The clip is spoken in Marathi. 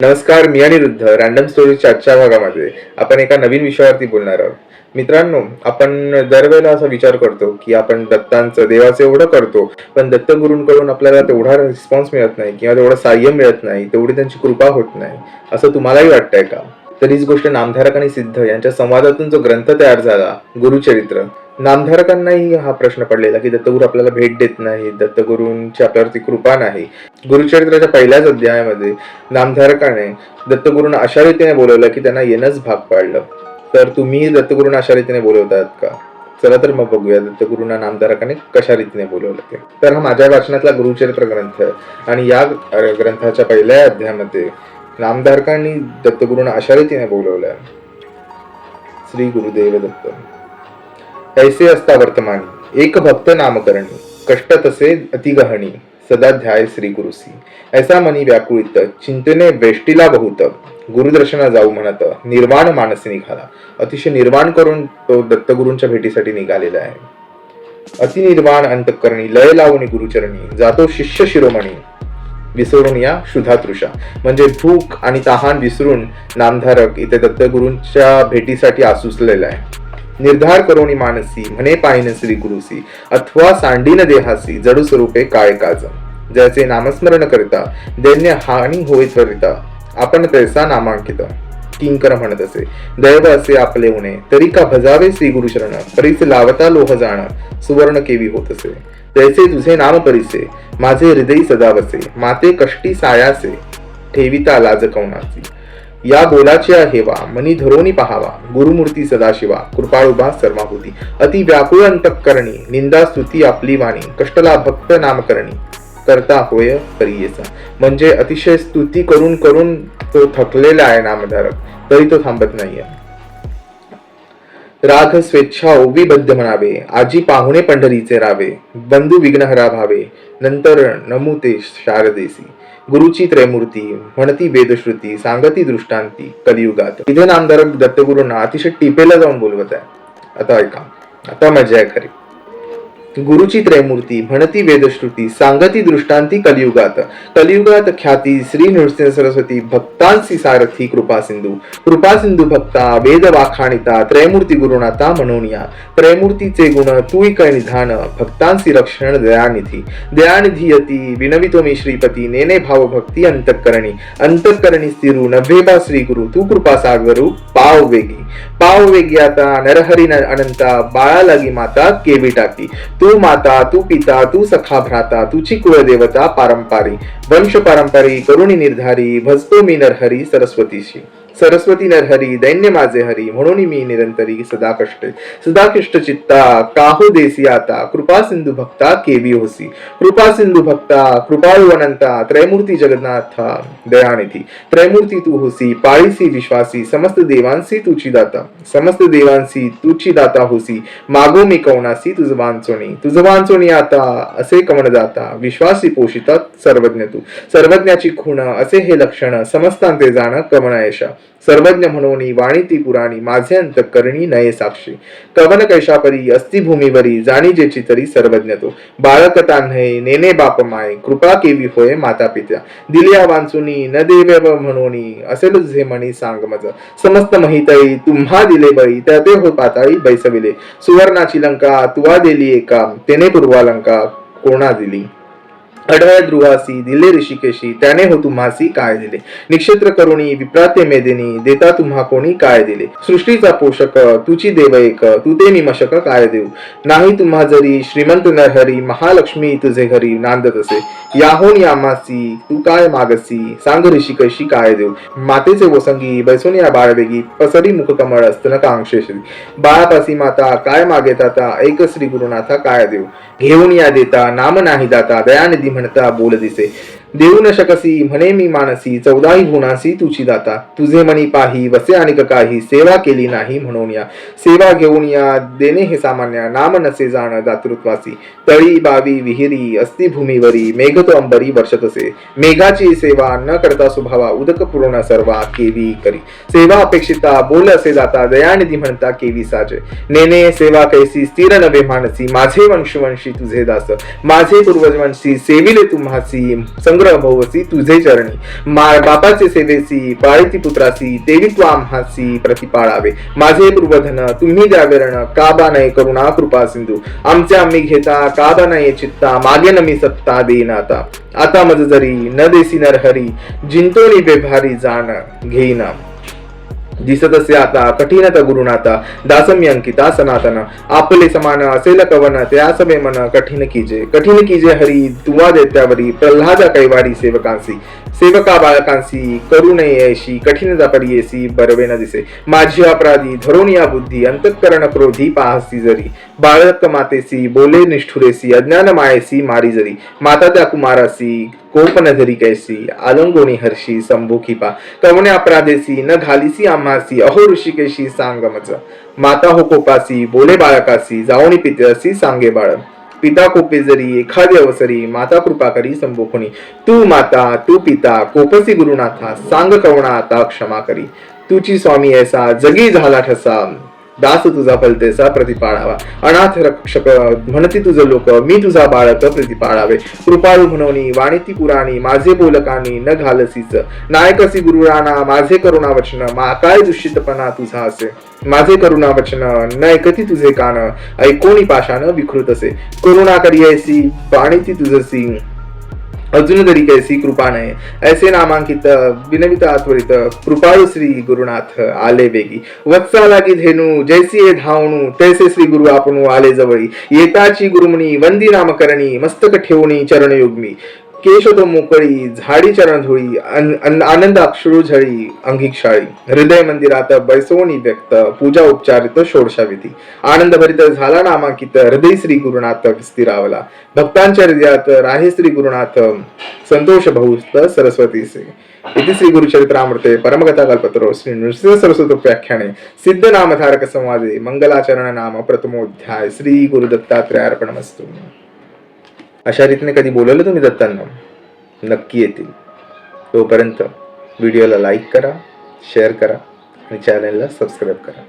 नमस्कार, मी अनिरुद्ध. रँडम स्टोरीजच्या आजच्या भागामध्ये आपण एका नवीन विषयावरती बोलणार आहोत. मित्रांनो, आपण दरवेळेला असा विचार करतो की आपण दत्तांचं देवाचं एवढं करतो, पण दत्तगुरूंकडून आपल्याला तेवढा रिस्पॉन्स मिळत नाही किंवा तेवढं साह्य मिळत नाही, तेवढी त्यांची कृपा होत नाही, असं तुम्हालाही वाटतंय का? तर हीच गोष्ट नामधारक आणि सिद्ध यांच्या संवादातून जो ग्रंथ तयार झाला, गुरुचरित्र, नामधारकांनाही हा प्रश्न पडलेला की दत्तगुरू आपल्याला भेट देत नाही, दत्तगुरूंची आपल्यावरती कृपा नाही. गुरुचरित्राच्या पहिल्याच अध्यायामध्ये नामधारकाने दत्तगुरूंना अशा रीतीने बोलवलं की त्यांना येणंच भाग पाडलं. तर तुम्ही दत्तगुरूंना अशा रीतीने बोलवतात का? चला तर मग बघूया दत्तगुरूंना नामधारकाने कशा रीतीने बोलवलं ते. तर हा माझ्या वाचनातला गुरुचरित्र ग्रंथ आणि या ग्रंथाच्या पहिल्या अध्यायामध्ये नामधारकांनी दत्तगुरूंना अशा रीतीने बोलवलं. श्री गुरुदेव दत्त. ऐसे असता वर्तमानी एक भक्त नामकरणी कष्ट तसे अतिगहणी सदा ध्याय श्री गुरुसी. ऐसा मनी व्याकुळित चिंतने वेष्टीला बहुत गुरुदर्शना जाऊ म्हणत निर्वाण मानसी निघाला. अतिशय निर्वाण करून तो दत्तगुरूंच्या भेटीसाठी निघालेला आहे. अतिनिर्वाण अंतःकरणी लय लावणी गुरुचरणी जातो शिष्य शिरोमणी विसरून या शुद्धातृषा. म्हणजे भूक आणि तहान विसरून नामधारक इथे दत्तगुरूंच्या भेटीसाठी आसुसलेला आहे. निर्धार करोनी मानसी म्हणे पाहिन श्री गुरुसी अथवा सांडीन देहासी जडू स्वरूपे काय काज. ज्याचे नामस्मरण करिता दैन्य हानी होय त्वरिता आपण तैसा नामांकित. किंकर म्हणत असे दैव असे आपले होणे तरी का भजावे श्री गुरुशरण परीस लावता लोह जाण सुवर्ण केवी होत असे. तैसे तुझे नाम परिसे माझे हृदय सदा वसे माते कष्टी सायासे ठेविता लाज कौनासी. या बोलाच्या हेवा मनी धरोनी पहावा गुरुमूर्ती सदाशिवा कृपाळुबा सर्वाभूती. अति व्याकुळ अंतःकरणी निंदा स्तुती आपली वाणी कष्टला भक्त नामकरणी करता होय परियेचा. म्हणजे अतिशय स्तुती करून करून तो थकलेला आहे नामधारक, तरी तो थांबत नाहीये. राग स्वेच्छा ओवीबद्ध म्हणावे आजी पाहुणे पंढरीचे रावे बंधू विघ्नहरा भावे नंतर नमुते शारदेसी. गुरुची त्रैमूर्ती म्हणती वेदश्रुती सांगती दृष्टांती कलियुगात. इथे नामधारक दत्तगुरूंना अतिशय टिपेला जाऊन बोलवत आहे. आता ऐका, आता मजा आहे खरी. गुरुची त्रैमूर्ती म्हणती वेदश्रुती सांगती दृष्टांती कलियुगात. कलियुगात ख्याती श्री नृसिंह सरस्वती भक्तांसी सारथी कृपा सिंधू भक्ता वेद वाखाणिता त्रैमूर्ती गुरुनाथा म्हणून या. त्रैमूर्तीचे गुण तू कै निधान भक्तांसी रक्षण दयानिधी यती विनवितो मी श्रीपती नेने भाव भक्ती अंतःकरणी स्थिरू नभेबा श्री गुरु तू कृपा सागरू पाव वेगी आता नरहरी अनंता बाळा लागी माता केवी टाकी. तू माता तू पिता तू सखा भ्राता तुची कुळदेवता पारंपारी वंश पारंपरी करुणी निर्धारी भजतो मी नरहरी सरस्वती नरहरी दैन्य माझे हरी म्हणून मी निरंतरी सदा कष्ट चित्ता काहो देसी आता कृपा सिंधू भक्ता केवी होसी. कृपा सिंधू भक्ता कृपाळू अनंता त्रैमूर्ती जगन्नाथा दयानिधी. त्रैमूर्ती तू होसी पाळीसी विश्वासी समस्त देवांसी तुची दाता होसी. मागो मी कवनासी तुझ वांचोणी आता असे कमन जाता विश्वासी पोषितात सर्वज्ञाची खूण असे हे लक्षण समस्तांते जाण कमनयशा. सर्वज्ञ म्हणून वाणी ती पुराणी माझे अंतःकरणी नये साक्षी. कवन कैशापरी अस्ति भूमीवरी जाणी जेची तरी सर्वज्ञ तो. बाळकता नाही नेने बाप माय कृपा केवी होय माता पित्या. दिल्या वांचुनी न देवे म्हणून असेल जे म्हणी सांग मज. समस्त महितई तुम्हा दिले बळी त्याते हो पाताळी बैसविले. सुवर्णाची लंका तुवा दिली एका तेने पूर्वालंका कोणा दिली. अढळ ध्रुवासी दिले ऋषिकेशी त्याने हो तुम्हासी काय दिले. नक्षत्र करुणी विप्रात्य मेदिनी देता तुम्हा कोणी काय दिले. सृष्टीचा पोषक तुची देव एक तू ते मी मशक काय देऊ. नाही तुम्हा जरी श्रीमंत नरहरी महालक्ष्मी तुझे घरी नांदत असे. याहोन यामासी तू काय मागसी सांग ऋषिकेशी काय देऊ. मातेचे वसंगी बैसून या बाळवेगी पसरी मुख कमळ स्तन कांक्षेश्री. बाळापासी माता काय मागेता ऐक श्री गुरुनाथा काय देऊ. घेऊन या देता नाम नाही दाता दयानिधी म्हणता बोल दिसे. देऊ न शकसी म्हणे मी मानसी 14 गुणासी तुची दाता. तुझे मनी पाही वसे अनिक काही सेवा केली नाही म्हणून या. सेवा घेऊन या देणे हे सामान्य नाम नसे जाण दातृत्वासी. तळी बावी विहिरी अस्ति भूमीवरी मेघ तो अंबरी वर्षत असे. मेघाची सेवा न करता स्वभावा उदक पूर्ण सर्वा केवी करी. सेवा अपेक्षिता बोल असे जाता दयानिधी म्हणता केवी साजे. नेने सेवा कैसी स्थिर नवे मानसी माझे वंशवंशी तुझे दास. माझे पूर्वजवंशी सेविले तुम्हासी संग संग्रह भवसी तुझे चरणी बापाचे सेवेसी पाळीती पुत्रासी तेवी तू आम्हासी प्रतिपाळावे माझे पूर्वधन तुम्ही द्यावे रण काबा नये करुणा कृपा सिंधू आमचे आम्ही घेता काबा नये चित्ता मागे न मी सत्ता देईन आता मज जरी न देसी नरहरी जिंतोनी बेभारी जाण घेईना दिसत असे आता कठीणत गुरुनाथा दासमी अंकिता सनातन आपले समान असेल कवन त्यास मे मन कठीण कीजे हरी तुवा देत्यावरी प्रल्हादा कैवारी सेवका बाळकांसी करू नये ऐशी कठीण परियेसी बरवे न दिसे माझी अपराधी धरोनिया बुद्धी अंतःकरण क्रोधी पाहसी जरी बाळक मातेसी बोले निष्ठुरेसी अज्ञान मायेसी मारी जरी माता त्या कुमारासी कोप न धरी कैसी आलंगोणी हर्षी संभोखी पा कवने अपराधेसी न घालीसी आम्हासी अहो ऋषिकेशी सांग मज माता हो कोपासी बोले बाळकासी जाऊनी पित्यासी सांगे बाळ पिता कोपे जरी एखादी अवसरी माता कृपा करी संभोखणी तू माता तू पिता कोपसी गुरुनाथा सांग कवणा आता क्षमा करी तुची स्वामी ऐसा जगी झाला ठसा दास तुझा फलतेसा प्रतिपाळावा अनाथ रक्षक म्हणती तुझं लोक मी तुझा बाळक प्रतिपाळावे कृपाळू म्हणून वाणीती पुराणी माझे बोलकानी न घालसीच नायकसी गुरुराणा माझे करुणा वचन काय दुषितपणा तुझा असे माझे करुणा वचन न ऐकती तुझे कान ऐकोणी पाशान विकृत असे करुणा करी ऐसी वाणीती तुझसी अजून तरी कैसी कृपा नये ऐसे नामांकित विनवित त्वरित कृपाळू श्री गुरुनाथ आले वेगी वत्सा लागी धेनू जैसी हे धावणू तैसे श्री गुरु आपणू आले जवळी येताची गुरुमणी वंदी नामकरणी मस्तक ठेवणी चरणयुग्मी केशोद मोकळी झाडी चरण धुळी आनंद अक्षरू झळी अंगिक्षाळी हृदय मंदिरात बैसवणी व्यक्त पूजा उपचारित षोडशाविधी आनंद भरित झाला नामांकित हृदय श्री गुरुनाथ स्थिरावला भक्तांच्या हृदयात राहे श्री गुरुनाथ संतोष बहुस्त सरस्वती से इति श्री गुरुचरित्रामृते परमगता कल्पतरो श्री नृसिंह सरस्वती व्याख्याने सिद्ध नामधारक संवादे मंगलाचरण नाम प्रथमोध्याय श्री गुरु दत्तात्रयार्पणमस्तु. अशा रीतीने कधी बोलवलं तुम्ही दत्तांना नक्की येतील. तोपर्यंत व्हिडिओला लाईक करा, शेअर करा आणि चॅनलला सबस्क्राईब करा.